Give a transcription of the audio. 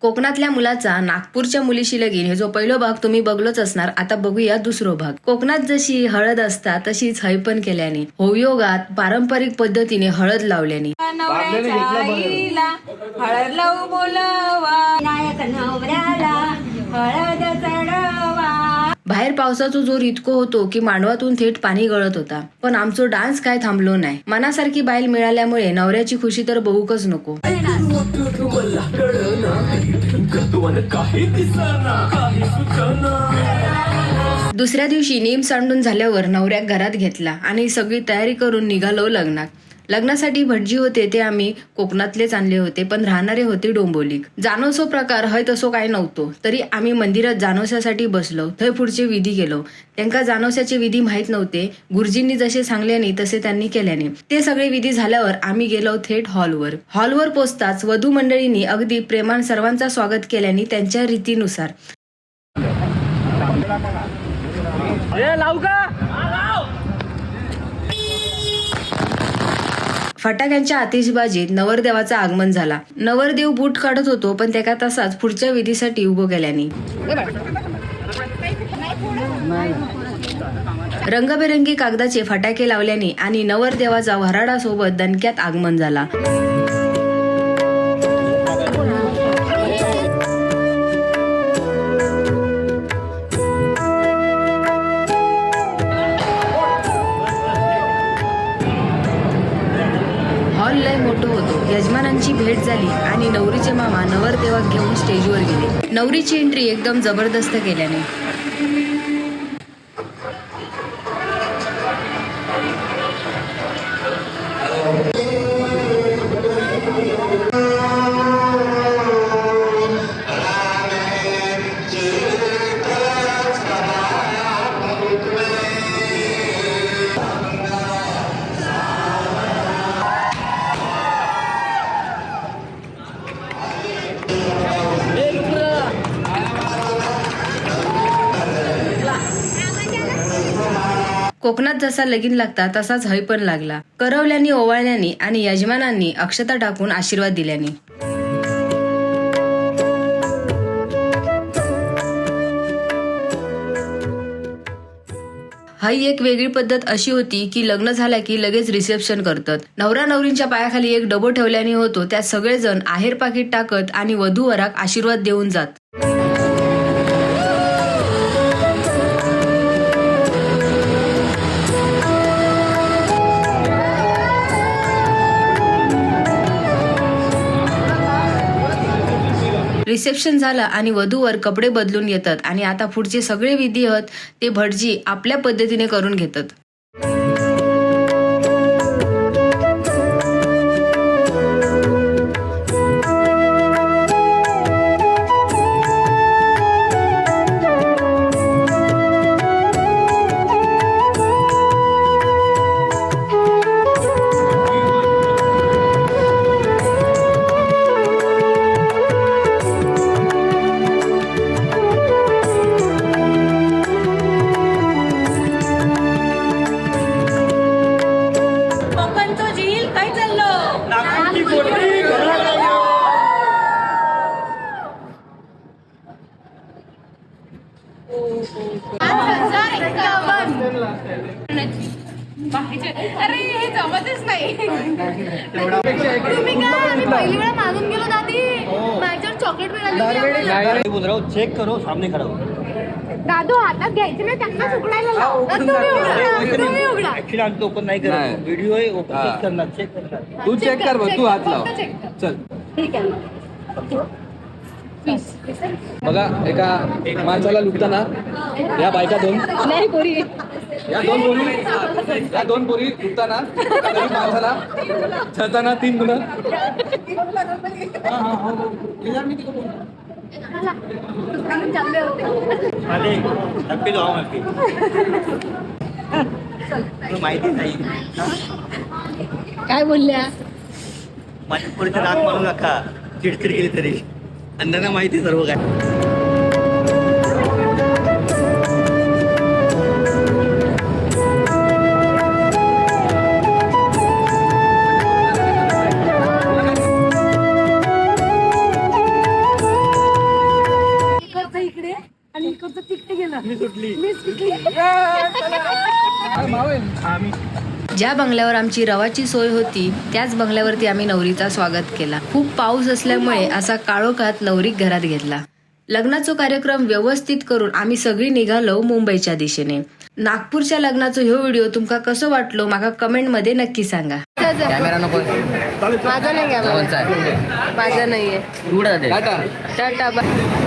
कोकणातल्या मुलाचा नागपूरच्या मुलीशी लगीन हे जो पहिलो भाग तुम्ही बघलोच असणार. आता बघूया दुसरो भाग. कोकणात जशी हळद असता तशीच हय पण केल्याने होयोगात पारंपरिक पद्धतीने हळद लावल्याने हळद लावू बोलवा नायक नवऱ्याला हळद चढवा. बाहेर पावसाचा जोर इतको होतो की मांडवातून थेट पाणी गळत होता. पण आमचो डान्स काय थांबलो नाही. मनासारखी बाईल मिळाल्यामुळे नवऱ्याची खुशी तर बहुकच नको. दुसऱ्या दिवशी नीम सांडून झाल्यावर नवऱ्याक घरात घेतला आणि सगळी तयारी करून निघालो लग्नात. लग्नासाठी भटजी होते ते आम्ही कोकणातलेच आणले होते, पण राहणारे होते डोंबोलीक. जानोसो प्रकार हय तसो काय नव्हतो. तरी आम्ही मंदिरात जानोस्यासाठी बसलो. थंय पुढचे विधी केलो. त्यांका जानोस्याचे विधी माहीत नव्हते. गुरुजींनी जसे सांगल्याने तसे त्यांनी केल्याने ते सगळे विधी झाल्यावर आम्ही गेलो थेट हॉलवर. हॉलवर पोचताच वधू मंडळींनी अगदी प्रेमान सर्वांचा स्वागत केल्याने त्यांच्या रीतीनुसार फटाक्यांच्या आतिषबाजीत नवरदेवाचं आगमन झाला. नवरदेव बूट काढत होतो, पण त्याका तसाच पुढच्या विधीसाठी उभं केल्याने रंगबेरंगी कागदाचे फटाके लावल्याने आणि नवरदेवाचा वऱ्हाडासोबत दणक्यात आगमन झाला. हॉल लय मोठं होतो. यजमानांची भेट झाली आणि नवरीचे मामा नवरदेवाक घेऊन स्टेजवर गेले. नवरीची एंट्री एकदम जबरदस्त केल्याने कोकणात जसा लगीन लागता तसाच हय पण लागला. करवल्यानी, ओवाळल्यानी आणि यजमानांनी अक्षता टाकून आशीर्वाद दिल्याने ही एक वेगळी पद्धत अशी होती की लग्न झाल्या की लगेच रिसेप्शन करतात. नवरा नवरींच्या पायाखाली एक डबो ठेवल्याने होतो. त्यात सगळेजण आहेर पाकिट टाकत आणि वधूवराक आशीर्वाद देऊन जात. रिसेप्शन झालं आणि वधूवर कपडे बदलून येतात आणि आता पुढचे सगळे विधी आहेत ते भटजी आपल्या पद्धतीने करून घेतात. अरे हे जमतच नाही. तुम्ही काय मी पहिली वेळा मागून गेलो दादी. माझ्यावर चॉकलेट मिळाली. बोल रहा हूँ चेक करो सामने खड़ा हो. दादू हातात घ्यायचे नाही, त्यांना उघडायला लाव. तुम्ही उघडा. ऍक्च्युअली आम्ही ओपन नाही करत. व्हिडिओ आहे ओपन करणार, चेक करणार. तू चेक कर बघ, तू हात लाव. चल ठीक आहे. बघा, एका माणसाला लुटताना या बायका दोन पोरी लुटताना माणसाला छळताना 3 मुलं. नक्की जाऊ नक्की. माहिती नाही काय बोलल्या? माझ्या पोरीचं नाक मारू नका. चिडचिड केली तरी अण्णांना माहिती सर्व काय. ज्या बंगल्यावर आमची रवाची सोय होती त्याच बंगल्यावरती आम्ही नवरीचा स्वागत केला. खूप पाऊस असल्यामुळे असा काळोखात नवरी घरात घेतला. लग्नाचा कार्यक्रम व्यवस्थित करून आम्ही सगळी निघालो मुंबईच्या दिशेने. नागपूरच्या लग्नाचा ह्यो व्हिडिओ तुमका कसो वाटलो माका कमेंट मध्ये नक्की सांगा. कॅमेरा नको माझा नाही कॅमेरा, माझा नाहीये. Tata tata bye.